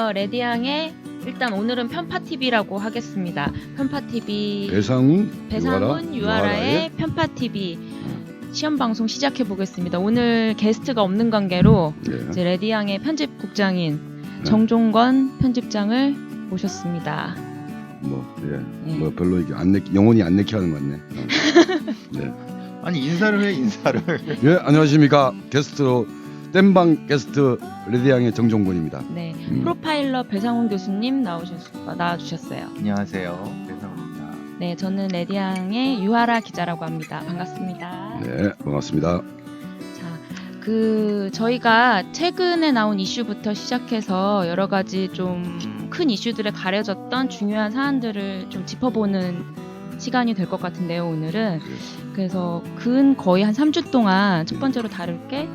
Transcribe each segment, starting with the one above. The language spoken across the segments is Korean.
안녕하세요. 레디양의 일단 오늘은 편파TV라고 하겠습니다. 편파TV 배상훈 유아라의 편파TV 시험방송 시작해 보겠습니다. 오늘 게스트가 없는 관계로 이제 레디양의 편집국장인 정종건 편집장을 모셨습니다. 뭐 별로 이게 영혼이 안 내게 하는 것 같네. 네. 아니 인사를 해 인사를. 예, 안녕하십니까. 게스트로 땜방 게스트 레디양의 정종곤입니다. 네, 프로파일러 배상훈 교수님 나와주셨어요. 안녕하세요, 배상훈입니다. 네, 저는 레디양의 유아라 기자라고 합니다. 반갑습니다. 네, 반갑습니다. 자, 저희가 최근에 나온 이슈부터 시작해서 여러 가지 좀 큰 이슈들에 가려졌던 중요한 사안들을 좀 짚어보는 시간이 될 것 같은데요, 오늘은. 그래서 거의 한 3주 동안 첫 번째로 다룰 게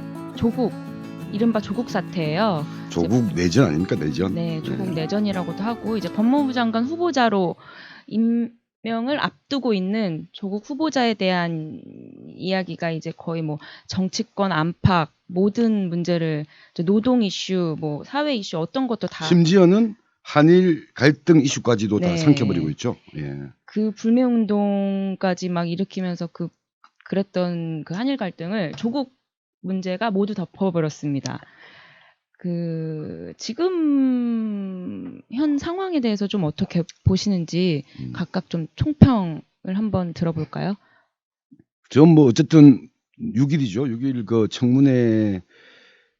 이른바 조국 사태예요. 조국 내전 아닙니까? 내전. 네, 조국 내전이라고도 하고 이제 법무부 장관 후보자로 임명을 앞두고 있는 조국 후보자에 대한 이야기가 이제 거의 뭐 정치권 안팎 모든 문제를 노동 이슈, 뭐 사회 이슈 어떤 것도 다 심지어는 한일 갈등 이슈까지도 다 삼켜버리고 있죠. 예. 그 불매운동까지 막 일으키면서 그랬던 그 한일 갈등을 조국 문제가 모두 덮어버렸습니다. 지금 현 상황에 대해서 좀 어떻게 보시는지 각각 좀 총평을 한번 들어볼까요? 전 뭐 어쨌든 6일이죠. 6일 그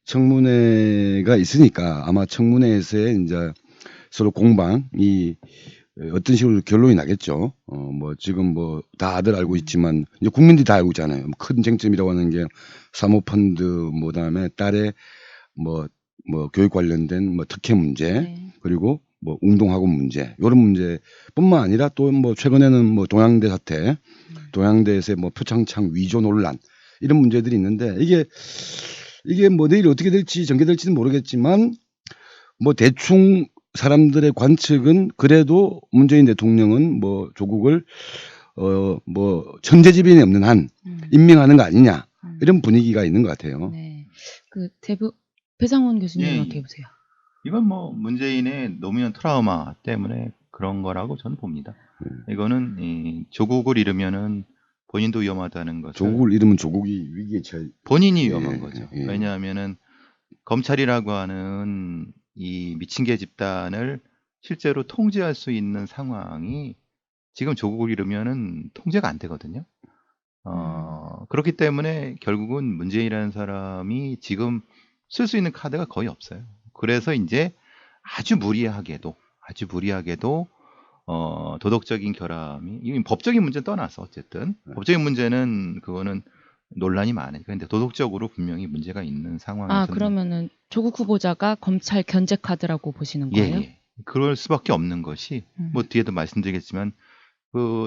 청문회가 있으니까 아마 청문회에서의 이제 서로 공방이 어떤 식으로 결론이 나겠죠. 뭐 지금 뭐 다들 알고 있지만 이제 국민들이 다 알고 있잖아요. 큰 쟁점이라고 하는 게 사모펀드, 뭐 그다음에 딸의 뭐 교육 관련된 뭐 특혜 문제, 그리고 뭐 운동학원 문제, 이런 문제뿐만 아니라 또 뭐 최근에는 뭐 동양대 사태, 동양대에서의 뭐 표창장 위조 논란 이런 문제들이 있는데 이게 뭐 내일 어떻게 될지 전개될지는 모르겠지만 뭐 대충 사람들의 관측은 그래도 문재인 대통령은 뭐 조국을 뭐 천재지변이 없는 한 임명하는 거 아니냐 이런 분위기가 있는 것 같아요. 네, 배상훈 교수님은 어떻게 보세요? 이건 뭐 문재인의 노무현 트라우마 때문에 그런 거라고 저는 봅니다. 이거는 조국을 잃으면은 본인도 위험하다는 것을. 조국을 잃으면 조국이 위기에 처해. 본인이 위험한 거죠. 왜냐하면은 검찰이라고 하는 이 미친 개 집단을 실제로 통제할 수 있는 상황이 지금 조국을 잃으면은 통제가 안 되거든요. 그렇기 때문에 결국은 문재인이라는 사람이 지금 쓸 수 있는 카드가 거의 없어요. 그래서 이제 아주 무리하게도 도덕적인 결함이, 이미 법적인 문제는 떠나서 어쨌든 법적인 문제는 그거는 논란이 많으니까. 근데 도덕적으로 분명히 문제가 있는 상황에서. 그러면은 조국 후보자가 검찰 견제 카드라고 보시는 거예요? 예. 그럴 수밖에 없는 것이 뭐 뒤에도 말씀드리겠지만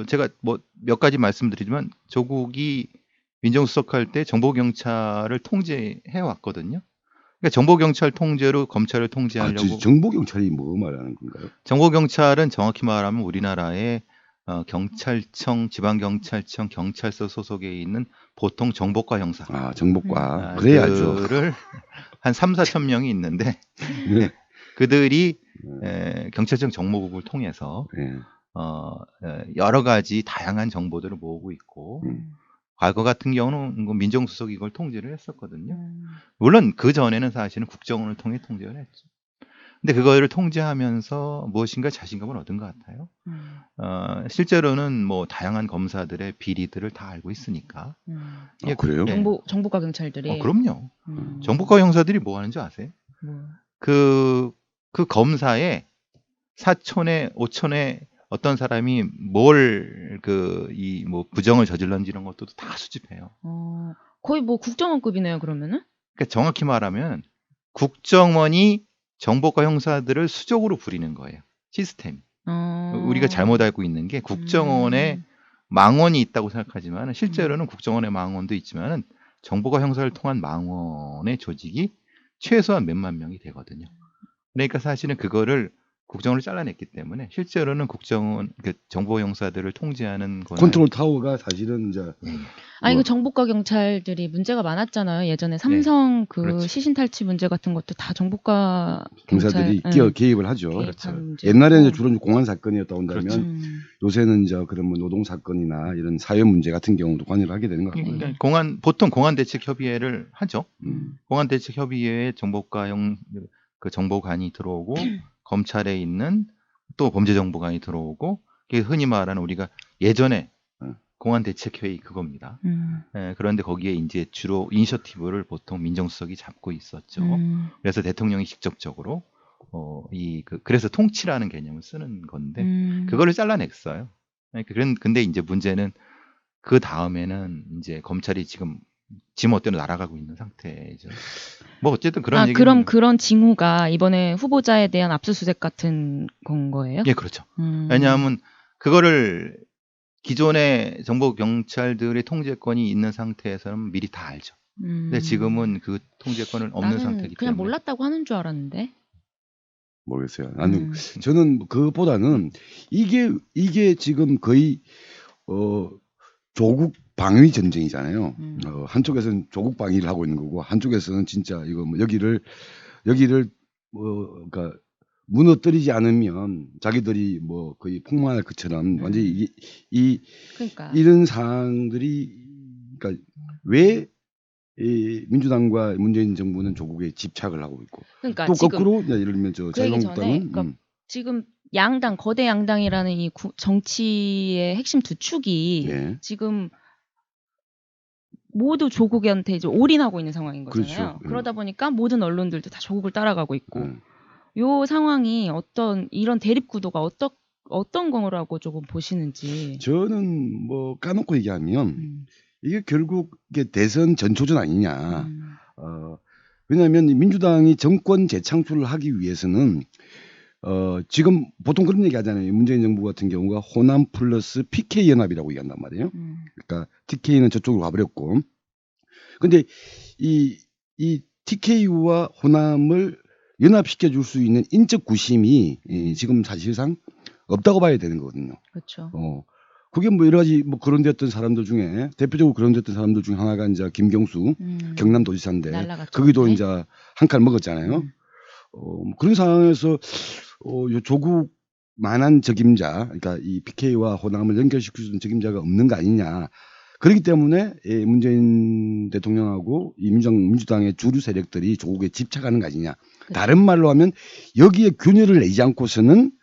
제가 뭐 몇 가지 말씀드리지만 조국이 민정수석할 때 정보경찰을 통제해 왔거든요. 그러니까 정보경찰 통제로 검찰을 통제하려고. 정보경찰이 뭐 말하는 건가요? 정보경찰은 정확히 말하면 우리나라의 경찰청, 지방경찰청, 경찰서 소속에 있는 보통 정보과 형사. 정보과. 그래야죠. 그들을 한 3-4천 명이 있는데 네. 그들이 경찰청 정보국을 통해서 여러 가지 다양한 정보들을 모으고 있고, 과거 같은 경우는 민정수석이 이걸 통제를 했었거든요. 물론 그 전에는 사실은 국정원을 통해 통제를 했죠. 근데 그거를 통제하면서 무엇인가 자신감을 얻은 것 같아요. 실제로는 뭐 다양한 검사들의 비리들을 다 알고 있으니까. 그래요? 정보과 경찰들이. 그럼요. 정보과 형사들이 뭐 하는지 아세요? 그 검사의 사촌에 오촌에 어떤 사람이 뭐 부정을 저질렀는지 이런 것도 다 수집해요. 거의 뭐 국정원급이네요, 그러면은? 그러니까 정확히 말하면 국정원이 정보과 형사들을 수적으로 부리는 거예요. 시스템. 우리가 잘못 알고 있는 게 국정원에 망원이 있다고 생각하지만 실제로는 국정원의 망원도 있지만 정보과 형사를 통한 망원의 조직이 최소한 몇만 명이 되거든요. 그러니까 사실은 그거를 국정원을 잘라냈기 때문에 실제로는 국정원 정보 형사들을 통제하는 거는 컨트롤 타워가 사실은 이제 아니 뭐. 그 정보과 경찰들이 문제가 많았잖아요. 예전에 삼성 그 그렇죠. 시신 탈취 문제 같은 것도 다 정보과 경찰들이 경찰 개입을 하죠. 개입한 그렇죠. 문제였고. 옛날에는 이제 주로 공안 사건이었다 온다면 그렇죠. 요새는 이제 그런 뭐 노동 사건이나 이런 사회 문제 같은 경우도 관여를 하게 되는 것 같고요. 그러니까 보통 공안대책협의회를 하죠. 음. 공안대책협의회에 정보과형 그 정보관이 들어오고 검찰에 있는 또 범죄정보관이 들어오고 그게 흔히 말하는 우리가 예전에 공안대책회의 그겁니다. 그런데 거기에 이제 주로 이니셔티브를 보통 민정수석이 잡고 있었죠. 그래서 대통령이 직접적으로 그래서 통치라는 개념을 쓰는 건데 그거를 잘라냈어요. 근데 이제 문제는 그 다음에는 이제 검찰이 지금 지멋대로 날아가고 있는 상태죠. 뭐 어쨌든 그런 얘기는 그럼 그런 징후가 이번에 후보자에 대한 압수수색 같은 건 거예요? 예, 그렇죠. 왜냐하면 그거를 기존의 정보 경찰들의 통제권이 있는 상태에서는 미리 다 알죠. 근데 지금은 그 통제권은 없는 나는 상태이기 그냥 때문에 몰랐다고 하는 줄 알았는데. 모르겠어요. 나는 저는 그것보다는 이게 지금 거의 조국 방위 전쟁이잖아요. 한쪽에서는 조국 방위를 하고 있는 거고 한쪽에서는 진짜 이거 뭐 여기를 그러니까 무너뜨리지 않으면 자기들이 뭐 거의 폭망할 것처럼 완전히 그러니까. 이런 상황들이 그러니까 왜 이 민주당과 문재인 정부는 조국에 집착을 하고 있고 그러니까 또 지금 거꾸로 예를 들면 저 그 얘기 전에 자유한국당은 그러니까 지금 양당 거대 양당이라는 이 정치의 핵심 두 축이 예. 지금 모두 조국한테 이제 올인하고 있는 상황인 거잖아요. 그렇죠. 그러다 보니까 모든 언론들도 다 조국을 따라가고 있고 예. 요 상황이 이런 대립 구도가 어떤 거라고 조금 보시는지. 저는 뭐 까놓고 얘기하면 이게 결국 이게 대선 전초전 아니냐. 왜냐하면 민주당이 정권 재창출을 하기 위해서는 지금 보통 그런 얘기 하잖아요. 문재인 정부 같은 경우가 호남 플러스 PK 연합이라고 얘기한단 말이에요. 그러니까 TK는 저쪽으로 가버렸고. 근데 이 TK와 호남을 연합시켜 줄 수 있는 인적 구심이 지금 사실상 없다고 봐야 되는 거거든요. 그렇죠. 그게 뭐 여러 가지 뭐 거론됐던 사람들 중에 대표적으로 거론됐던 사람들 중에 하나가 이제 김경수 경남도지사인데 날라갔죠. 거기도 이제 한 칼 먹었잖아요. 뭐 그런 상황에서 요 조국만한 적임자, 그러니까 이 PK와 호남을 연결시킬 수 있는 적임자가 없는 거 아니냐. 그렇기 때문에 문재인 대통령하고 이 민주당의 주류 세력들이 조국에 집착하는 거 아니냐. 그렇죠. 다른 말로 하면 여기에 균열을 내지 않고서는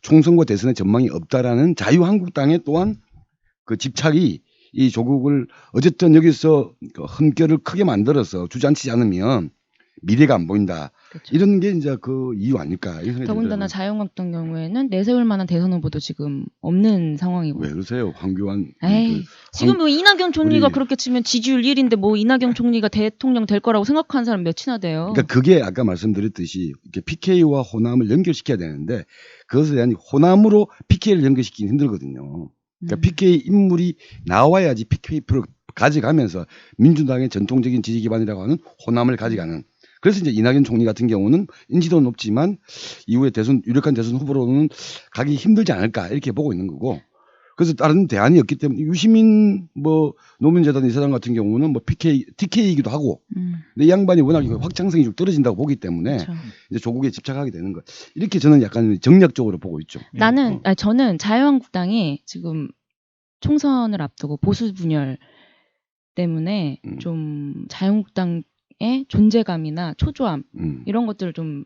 총선과 대선의 전망이 없다라는 자유한국당의 또한 그 집착이 이 조국을 어쨌든 여기서 그 흠결을 크게 만들어서 주저앉히지 않으면 미래가 안 보인다. 그렇죠. 이런 게 이제 그 이유 아닐까. 더군다나 자유한국당 경우에는 내세울 만한 대선 후보도 지금 없는 상황이고. 왜 그러세요? 황교안. 에이, 지금 뭐 이낙연 총리가 그렇게 치면 지지율 1인데 뭐 이낙연 총리가 대통령 될 거라고 생각하는 사람 몇이나 돼요. 그러니까 그게 아까 말씀드렸듯이 이렇게 PK와 호남을 연결시켜야 되는데 그것에 대한 호남으로 PK를 연결시키기 힘들거든요. 그러니까 PK 인물이 나와야지 PK표를 가져가면서 민주당의 전통적인 지지 기반이라고 하는 호남을 가져가는. 그래서 이제 이낙연 총리 같은 경우는 인지도는 높지만 이후에 유력한 대선 후보로는 가기 힘들지 않을까 이렇게 보고 있는 거고. 그래서 다른 대안이 없기 때문에 유시민 뭐 노무현재단 이사장 같은 경우는 뭐 TK이기도 하고. 근데 이 양반이 워낙 확장성이 좀 떨어진다고 보기 때문에 그렇죠. 이제 조국에 집착하게 되는 거. 이렇게 저는 약간 정략적으로 보고 있죠. 저는 자유한국당이 지금 총선을 앞두고 보수 분열 때문에 좀 자유한국당의 존재감이나 초조함 이런 것들을 좀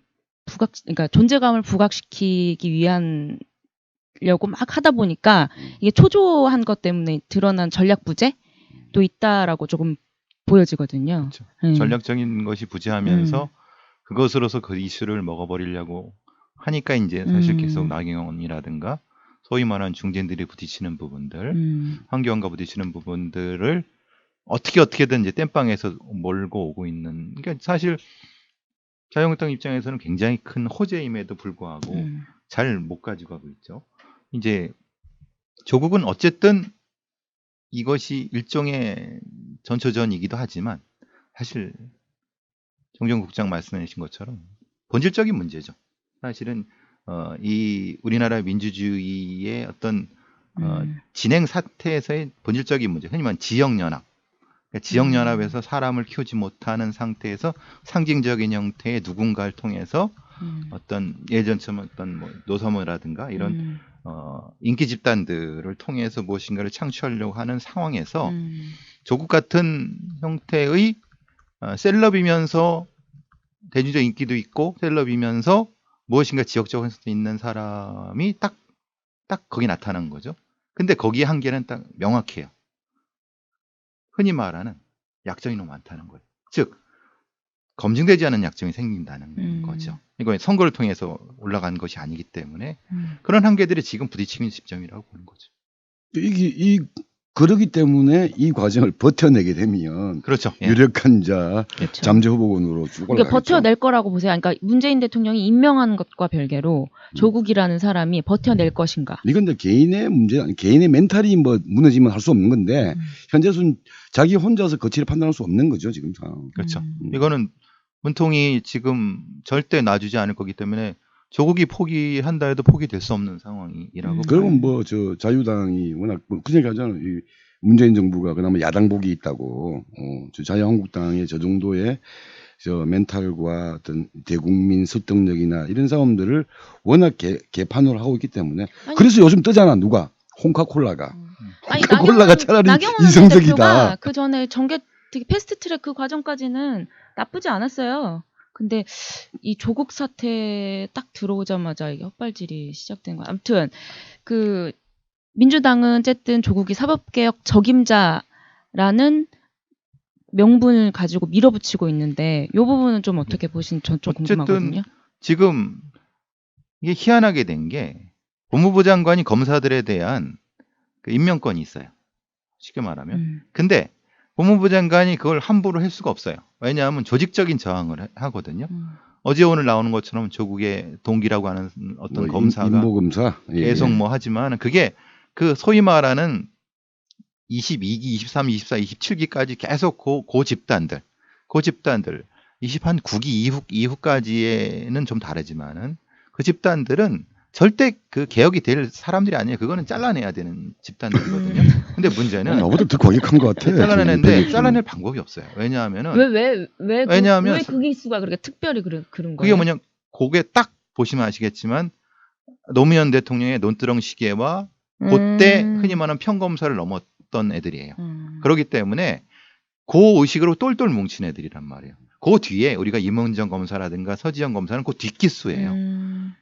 그러니까 존재감을 부각시키기 위하려고 막 하다 보니까 이게 초조한 것 때문에 드러난 전략 부재도 있다라고 조금 보여지거든요. 그렇죠. 전략적인 것이 부재하면서 그것으로서 그 이슈를 먹어버리려고 하니까 이제 사실 계속 나경원이라든가 소위 말하는 중진들이 부딪히는 부분들, 황교안과 부딪히는 부분들을 어떻게든 이제 땜빵에서 몰고 오고 있는. 그러니까 사실 자유한국당 입장에서는 굉장히 큰 호재임에도 불구하고 잘 못 가지고 가고 있죠. 이제 조국은 어쨌든 이것이 일종의 전초전이기도 하지만 사실 정정 국장 말씀해 주신 것처럼 본질적인 문제죠. 사실은 이 우리나라 민주주의의 어떤 진행 사태에서의 본질적인 문제, 흔히 말하는 지역연합, 그러니까 지역연합에서 사람을 키우지 못하는 상태에서 상징적인 형태의 누군가를 통해서 어떤 예전처럼 어떤 뭐 노사모라든가 이런 인기 집단들을 통해서 무엇인가를 창출하려고 하는 상황에서 조국 같은 형태의 셀럽이면서 대중적 인기도 있고 셀럽이면서 무엇인가 지역적으로 있는 사람이 딱 거기 나타난 거죠. 근데 거기에 한계는 딱 명확해요. 흔히 말하는 약점이 너무 많다는 거예요. 즉 검증되지 않은 약점이 생긴다는 거죠. 이건 선거를 통해서 올라간 것이 아니기 때문에 그런 한계들이 지금 부딪히는 시점이라고 보는 거죠. 그러기 때문에 이 과정을 버텨내게 되면 그렇죠. 예. 유력한 그렇죠. 잠재 후보군으로 쭉 그러니까 올라가겠죠. 버텨낼 거라고 보세요. 그러니까 문재인 대통령이 임명하는 것과 별개로 조국이라는 사람이 버텨낼 것인가. 이건 이제 개인의 문제, 개인의 멘탈이 뭐 무너지면 할 수 없는 건데 현재는 자기 혼자서 거치를 판단할 수 없는 거죠 지금 상황. 그렇죠. 이거는 문통이 지금 절대 놔주지 않을 거기 때문에 조국이 포기한다 해도 포기될 수 없는 상황이라고. 그러면 뭐 저 자유당이 워낙 그 얘기 하잖아요. 이 문재인 정부가 그나마 야당복이 있다고. 저 자유한국당의 저 정도의 저 멘탈과 어떤 대국민 설득력이나 이런 싸움들을 워낙 개판으로 하고 있기 때문에 그래서 요즘 뜨잖아 누가 홍카콜라가. 아니 홍카콜라가 차라리 나경원 이성적이다. 대표가 그 전에 되게 패스트트랙 그 과정까지는 나쁘지 않았어요. 근데 이 조국 사태 딱 들어오자마자 이게 헛발질이 시작된 거야. 아무튼 그 민주당은 어쨌든 조국이 사법개혁 적임자라는 명분을 가지고 밀어붙이고 있는데 이 부분은 좀 어떻게 보신 전 좀 궁금하거든요. 지금 이게 희한하게 된 게 법무부 장관이 검사들에 대한 그 임명권이 있어요. 쉽게 말하면. 근데 법무부 장관이 그걸 함부로 할 수가 없어요. 왜냐하면 조직적인 저항을 하거든요. 어제 오늘 나오는 것처럼 조국의 동기라고 하는 어떤 검사가 인보검사 계속 뭐 하지만 그게 그 소위 말하는 22기, 23, 24, 27기까지 계속 그 집단들 29기 이후까지는 좀 다르지만은 그 집단들은 절대 그 개혁이 될 사람들이 아니에요. 그거는 잘라내야 되는 집단들이거든요. 근데 문제는 나보다 더 과격한 것 같아. 잘라내는데 잘라낼 방법이 없어요. 왜냐하면은 왜 그게 수가 그렇게 특별히 그런 거예요? 그게 뭐냐, 그게 딱 보시면 아시겠지만 노무현 대통령의 논두렁 시계와 그때 흔히 말하는 평검사를 넘었던 애들이에요. 그렇기 때문에 그 의식으로 똘똘 뭉친 애들이란 말이에요. 그 뒤에 우리가 임원정 검사라든가 서지현 검사는 그 뒷기수예요.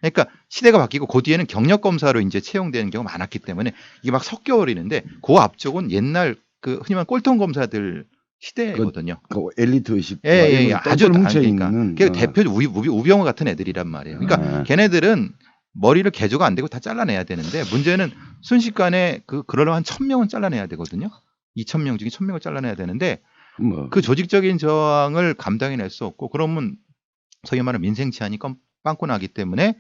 그러니까 시대가 바뀌고 그 뒤에는 경력 검사로 이제 채용되는 경우가 많았기 때문에 이게 막 섞여버리는데 그 앞쪽은 옛날 그 흔히 말하는 꼴통 검사들 시대거든요. 그 엘리트 의식. 아주 뭉쳐 그러니까 있는. 대표 우병우 같은 애들이란 말이에요. 그러니까 걔네들은 머리를 개조가 안 되고 다 잘라내야 되는데 문제는 순식간에 그러려면 한 1000명은 잘라내야 되거든요. 2000명 중에 1000명을 잘라내야 되는데 그 조직적인 저항을 감당해낼 수 없고 그러면 소위 말하는 민생 치안이 빵꾸 나기 때문에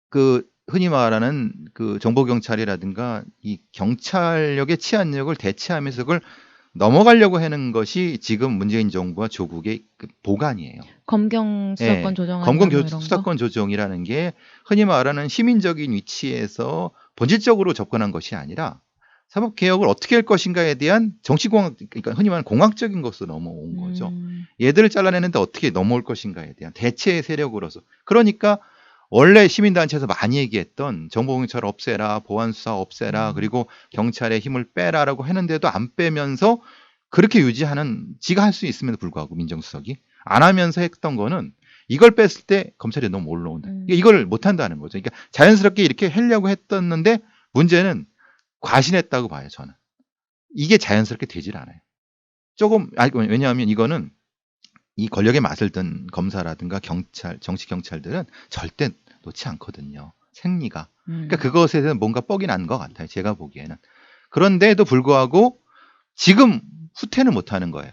그 흔히 말하는 그 정보경찰이라든가 이 경찰력의 치안력을 대체하면서 그걸 넘어가려고 하는 것이 지금 문재인 정부와 조국의 그 보관이에요. 검경 수사권 조정. 검경 수사권 조정이라는 게 흔히 말하는 시민적인 위치에서 본질적으로 접근한 것이 아니라 사법개혁을 어떻게 할 것인가에 대한 정치공학, 그러니까 흔히 말하는 공학적인 것으로 넘어온 거죠. 얘들을 잘라내는데 어떻게 넘어올 것인가에 대한 대체 세력으로서. 그러니까 원래 시민단체에서 많이 얘기했던 정보경찰 없애라, 보안수사 없애라, 그리고 경찰의 힘을 빼라라고 했는데도 안 빼면서 그렇게 유지하는, 지가 할 수 있음에도 불구하고 민정수석이 안 하면서 했던 거는 이걸 뺐을 때 검찰이 너무 올라온다. 이걸 못한다는 거죠. 그러니까 자연스럽게 이렇게 하려고 했었는데 문제는 과신했다고 봐요, 저는. 이게 자연스럽게 되질 않아요. 왜냐하면 이거는 이 권력의 맛을 든 검사라든가 경찰, 정치 경찰들은 절대 놓지 않거든요. 생리가. 그러니까 그것에 대해서 뭔가 뻑이 난 것 같아요, 제가 보기에는. 그런데도 불구하고 지금 후퇴는 못하는 거예요.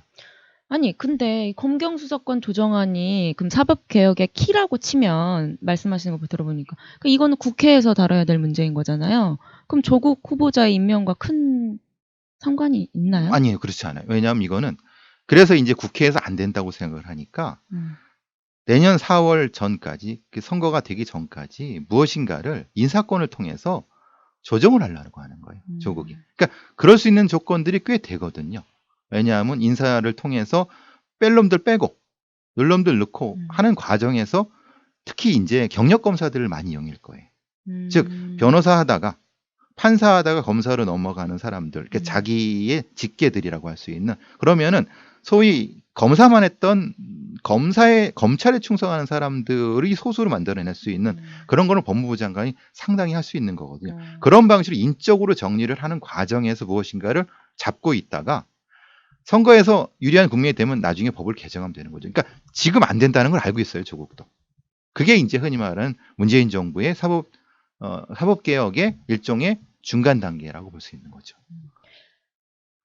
아니 근데 검경수사권 조정안이 그럼 사법개혁의 키라고 치면 말씀하시는 거 들어보니까 이거는 국회에서 다뤄야 될 문제인 거잖아요. 그럼 조국 후보자의 임명과 큰 상관이 있나요? 아니에요. 그렇지 않아요. 왜냐하면 이거는 그래서 이제 국회에서 안 된다고 생각을 하니까 내년 4월 전까지 그 선거가 되기 전까지 무엇인가를 인사권을 통해서 조정을 하려고 하는 거예요. 조국이. 그러니까 그럴 수 있는 조건들이 꽤 되거든요. 왜냐하면 인사를 통해서 뺄 놈들 빼고 넣을 놈들 넣고 하는 과정에서 특히 이제 경력 검사들을 많이 이용할 거예요. 즉 변호사 하다가 판사 하다가 검사로 넘어가는 사람들, 그러니까 자기의 직계들이라고 할 수 있는, 그러면은 소위 검사만 했던 검찰에 충성하는 사람들이 소수로 만들어낼 수 있는 그런 거는 법무부 장관이 상당히 할 수 있는 거거든요. 그런 방식으로 인적으로 정리를 하는 과정에서 무엇인가를 잡고 있다가 선거에서 유리한 국면이 되면 나중에 법을 개정하면 되는 거죠. 그러니까 지금 안 된다는 걸 알고 있어요, 조국도. 그게 이제 흔히 말하는 문재인 정부의 사법개혁의 일종의 중간 단계라고 볼 수 있는 거죠.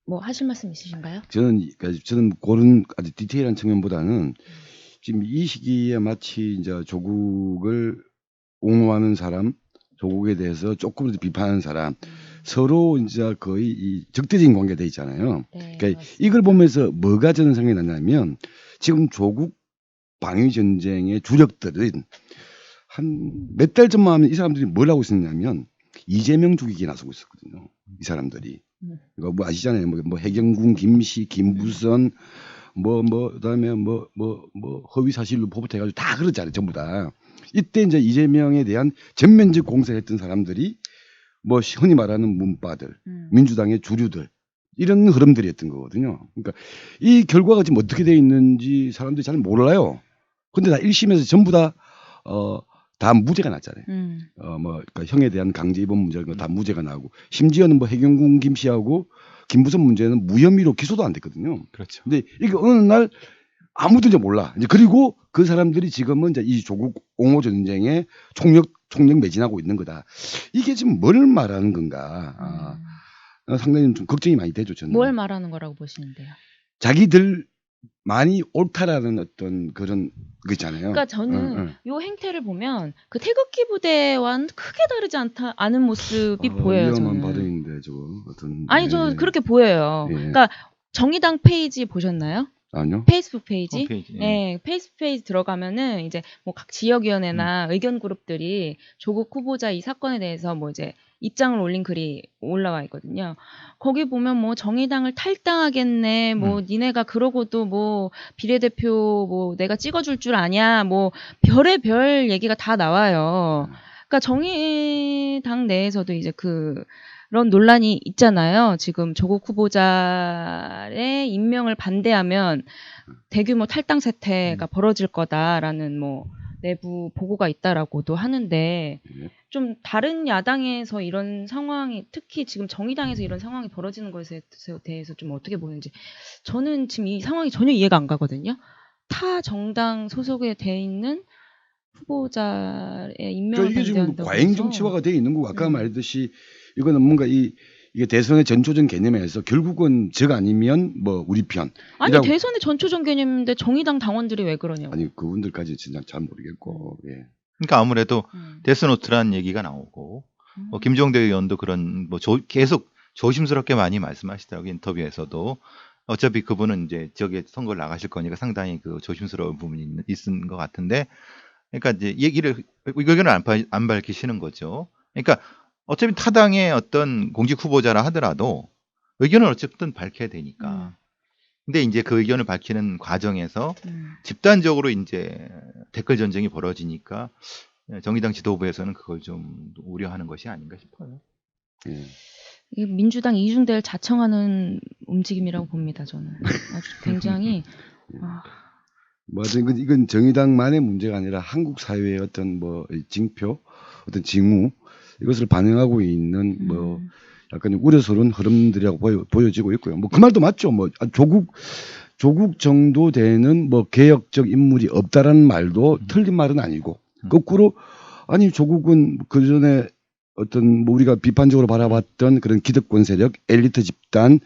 뭐 하실 말씀 있으신가요? 저는 그런 아주 디테일한 측면보다는 지금 이 시기에 마치 이제 조국을 옹호하는 사람, 조국에 대해서 조금이라도 비판하는 사람, 서로 이제 거의 이 적대적인 관계가 돼 있잖아요. 네, 그러니까 맞습니다. 이걸 보면서 뭐가 저는 생각이 났냐면 지금 조국 방위 전쟁의 주력들은 한 몇 달 전만 하면 이 사람들이 뭘 하고 있었냐면 이재명 죽이기 나서고 있었거든요. 이 사람들이. 이거 뭐 아시잖아요. 뭐 해경군 김씨, 김부선, 그다음에 허위 사실로 보복해가지고 다 그렇잖아요. 전부 다. 이때 이제 이재명에 대한 전면적 공세했던 사람들이 뭐 흔히 말하는 문바들, 민주당의 주류들 이런 흐름들이었던 거거든요. 그러니까 이 결과가 지금 어떻게 돼 있는지 사람들이 잘 몰라요. 근데 다 1심에서 전부 다 무죄가 났잖아요. 그러니까 형에 대한 강제 입원 문제가 다 무죄가 나고 심지어는 뭐 해경군 김씨하고 김부선 문제는 무혐의로 기소도 안 됐거든요. 그렇죠. 근데 이게 어느 날 아무도 이제 몰라. 이제 그리고 그 사람들이 지금은 이제 이 조국 옹호 전쟁에 총력 매진하고 있는 거다. 이게 지금 뭘 말하는 건가? 상당히 좀 걱정이 많이 되죠. 저는. 뭘 말하는 거라고 보시는데요? 자기들 많이 옳다라는 어떤 그런 거 있잖아요. 그러니까 저는 요 행태를 보면 그 태극기 부대와는 크게 다르지 않은 모습이 보여요. 위험한 저는. 발언인데 저거 어떤. 아니 저 그렇게 보여요. 예. 그러니까 정의당 페이지 보셨나요? 아니요. 페이스북 페이지? 홈페이지, 예. 네, 페이스북 페이지 들어가면은 이제 뭐 각 지역위원회나 의견 그룹들이 조국 후보자 이 사건에 대해서 뭐 이제 입장을 올린 글이 올라와 있거든요. 거기 보면 뭐 정의당을 탈당하겠네, 뭐 니네가 그러고도 뭐 비례대표 뭐 내가 찍어줄 줄 아냐, 뭐 별의별 얘기가 다 나와요. 그러니까 정의당 내에서도 이제 그런 논란이 있잖아요. 지금 조국 후보자의 임명을 반대하면 대규모 탈당 사태가 벌어질 거다라는 뭐 내부 보고가 있다라고도 하는데 좀 다른 야당에서 이런 상황이 특히 지금 정의당에서 이런 상황이 벌어지는 것에 대해서 좀 어떻게 보는지 저는 지금 이 상황이 전혀 이해가 안 가거든요. 타 정당 소속에 돼 있는 후보자의 임명을 그러니까 이게 지금 반대한다고 과잉 해서 정치화가 돼 있는 거고 아까 말했듯이 이거는 뭔가 이게 대선의 전초전 개념에서 결국은 적 아니면 뭐 우리 편. 아니 대선의 전초전 개념인데 정의당 당원들이 왜 그러냐고. 아니 그분들까지 진짜 잘 모르겠고. 예. 그러니까 아무래도 데스노트라는 얘기가 나오고 김종대 의원도 그런 뭐 계속 조심스럽게 많이 말씀하시더라고요. 인터뷰에서도. 어차피 그분은 이제 지역에 선거를 나가실 거니까 상당히 그 조심스러운 부분이 있는 것 같은데, 그러니까 이제 의견을 안 밝히시는 거죠. 그러니까 어차피 타당의 어떤 공직 후보자라 하더라도 의견을 어쨌든 밝혀야 되니까. 근데 이제 그 의견을 밝히는 과정에서 집단적으로 이제 댓글 전쟁이 벌어지니까 정의당 지도부에서는 그걸 좀 우려하는 것이 아닌가 싶어요. 이 민주당 이중대를 자청하는 움직임이라고 봅니다. 저는 아주 굉장히. 맞아, 이건 정의당만의 문제가 아니라 한국 사회의 어떤 뭐 징표, 어떤 징후 이것을 반영하고 있는 뭐 약간 우려스러운 흐름들이라고 보여지고 있고요. 뭐 그 말도 맞죠. 뭐 조국 정도 되는 뭐 개혁적 인물이 없다라는 말도 틀린 말은 아니고 거꾸로 아니 조국은 그 전에 어떤 뭐 우리가 비판적으로 바라봤던 그런 기득권 세력, 엘리트 집단,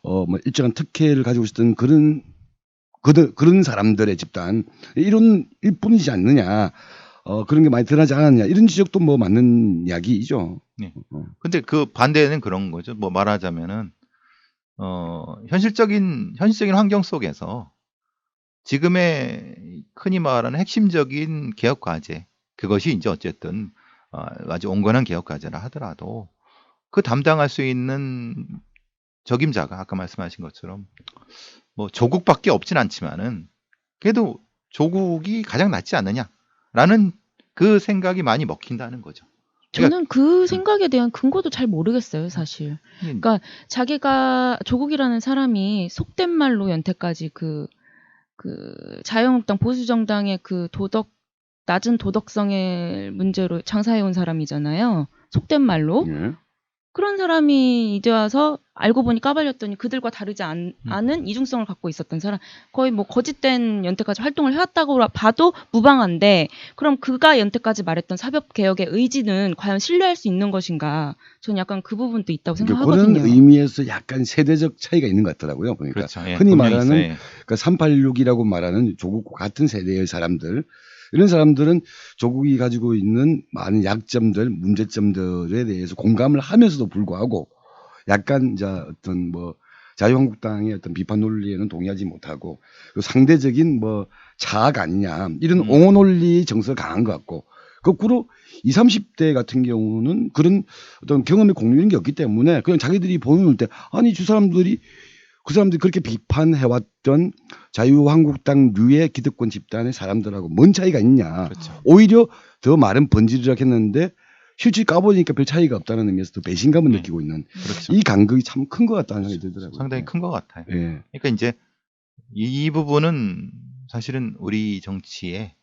뭐 일정한 특혜를 가지고 있었던 그런 사람들의 집단 이런 일뿐이지 않느냐. 그런 게 많이 드러나지 않았냐. 이런 지적도 뭐 맞는 이야기이죠. 네. 근데 그 반대는 그런 거죠. 뭐 말하자면은 현실적인 환경 속에서 지금의 흔히 말하는 핵심적인 개혁 과제, 그것이 이제 어쨌든 아주 온건한 개혁 과제라 하더라도 그 담당할 수 있는 적임자가 아까 말씀하신 것처럼 뭐 조국밖에 없진 않지만은 그래도 조국이 가장 낫지 않느냐라는 그 생각이 많이 먹힌다는 거죠. 저는 그 생각에 대한 근거도 잘 모르겠어요, 사실. 그러니까 자기가 조국이라는 사람이 속된 말로 여태까지 그 자유한국당 보수정당의 그 낮은 도덕성의 문제로 장사해온 사람이잖아요. 속된 말로. 예. 그런 사람이 이제 와서 알고 보니 까발렸더니 그들과 다르지 않은 이중성을 갖고 있었던 사람, 거의 뭐 거짓된 연태까지 활동을 해왔다고 봐도 무방한데, 그럼 그가 연태까지 말했던 사법개혁의 의지는 과연 신뢰할 수 있는 것인가? 저는 약간 그 부분도 있다고 생각하거든요. 그런 의미에서 약간 세대적 차이가 있는 것 같더라고요. 보니까 그렇죠. 예, 흔히 분명히 말하는 있어요. 그러니까 386이라고 말하는 조국과 같은 세대의 사람들, 이런 사람들은 조국이 가지고 있는 많은 약점들, 문제점들에 대해서 공감을 하면서도 불구하고 약간 이제 어떤 뭐 자유한국당의 어떤 비판 논리에는 동의하지 못하고 상대적인 뭐 자학 아니냐 이런 옹호 논리 정서가 강한 것 같고, 거꾸로 20, 30대 같은 경우는 그런 어떤 경험의 공유인 게 없기 때문에 그냥 자기들이 보는 때 아니 그 사람들이 그렇게 비판해왔던 자유한국당류의 기득권 집단의 사람들하고 뭔 차이가 있냐. 그렇죠. 오히려 더 말은 번지르르 했는데 실제 까보니까 별 차이가 없다는 의미에서 더 배신감을 느끼고 있는 그렇죠. 이 간극이 참 큰 것 같다는 생각이 들더라고요. 상당히 큰 것 같아요. 예. 그러니까 이제 이 부분은 사실은 우리 정치에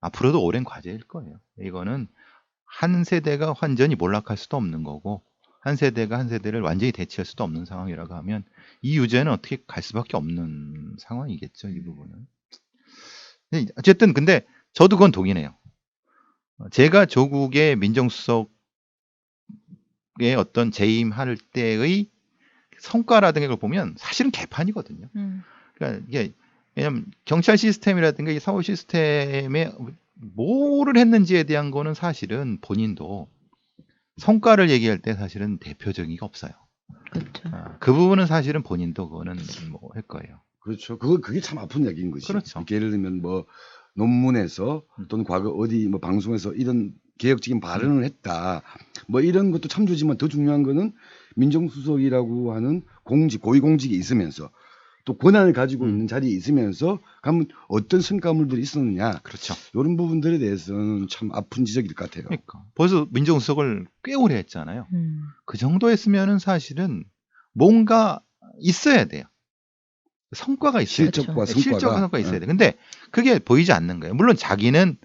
앞으로도 오랜 과제일 거예요. 이거는 한 세대가 완전히 몰락할 수도 없는 거고, 한 세대가 한 세대를 완전히 대체할 수도 없는 상황이라고 하면 이 유죄는 어떻게 갈 수밖에 없는 상황이겠죠, 이 부분은. 어쨌든 근데 저도 그건 동의해요. 제가 조국의 민정수석에 어떤 재임할 때의 성과라든가 걸 보면 사실은 개판이거든요. 그러니까 이게 왜냐하면 경찰 시스템이라든가 이 사법 시스템에 뭐를 했는지에 대한 거는 사실은 본인도 성과를 얘기할 때 사실은 대표적이가 없어요. 그렇죠. 그 부분은 사실은 본인도 그거는 뭐 할 거예요. 그렇죠. 그게 참 아픈 얘기인 것이. 그렇죠. 이렇게 예를 들면 뭐 논문에서 또는 과거 어디 뭐 방송에서 이런 개혁적인 발언을 했다. 뭐 이런 것도 참 좋지만 더 중요한 거는 민정수석이라고 하는 고위공직이 있으면서 또 권한을 가지고 있는 자리에 있으면서 가면 어떤 성과물들이 있었느냐. 그렇죠. 이런 부분들에 대해서는 참 아픈 지적일 것 같아요. 그러니까 벌써 민정수석을 꽤 오래 했잖아요. 그 정도 했으면은 사실은 뭔가 있어야 돼요. 성과가 있어야 돼요. 실적과 성과가 있어야 돼요. 근데 그게 보이지 않는 거예요. 물론 자기는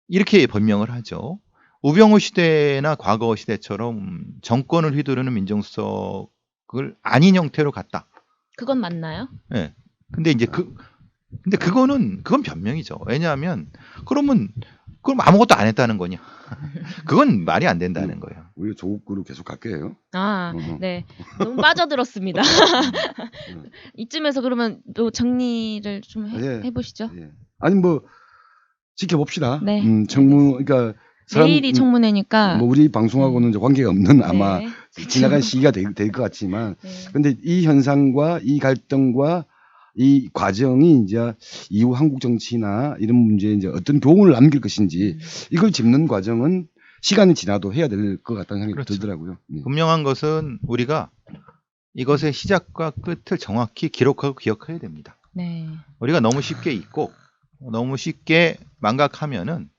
이렇게 변명을 하죠. 우병우 시대나 과거 시대처럼 정권을 휘두르는 민정수석을 아닌 형태로 갔다. 그건 맞나요? 예. 근데 이제 근데 그건 변명이죠. 왜냐하면 그럼 아무것도 안 했다는 거냐? 그건 말이 안 된다는 거예요. 우리가 조국구로 계속 갈게요. 네. 너무 빠져들었습니다. 이쯤에서 그러면 또 정리를 좀 해보시죠. 예. 아니 뭐 지켜봅시다. 네. 그러니까 내일이 청문회니까 뭐 우리 방송하고는 이제 관계가 없는 아마 네. 지나간 시기가 될 것 같지만, 네. 근데 이 현상과 이 갈등과 이 과정이 이제 이후 한국 정치나 이런 문제에 이제 어떤 교훈을 남길 것인지 이걸 짚는 과정은 시간이 지나도 해야 될 것 같다는 생각이 그렇죠. 들더라고요. 분명한 것은 우리가 이것의 시작과 끝을 정확히 기록하고 기억해야 됩니다. 네. 우리가 너무 쉽게 잊고 너무 쉽게 망각하면은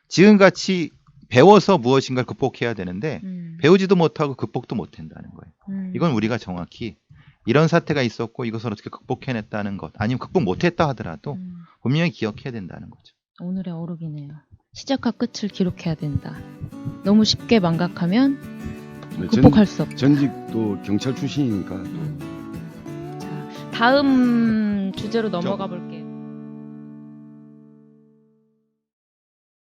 지금같이 배워서 무엇인가를 극복해야 되는데 배우지도 못하고 극복도 못한다는 거예요. 이건 우리가 정확히 이런 사태가 있었고 이것을 어떻게 극복해냈다는 것, 아니면 극복 못했다 하더라도 분명히 기억해야 된다는 거죠. 오늘의 어록이네요. 시작과 끝을 기록해야 된다. 너무 쉽게 망각하면 극복할 수 없다. 전직도 경찰 출신이니까. 자, 다음 주제로 넘어가 볼게요.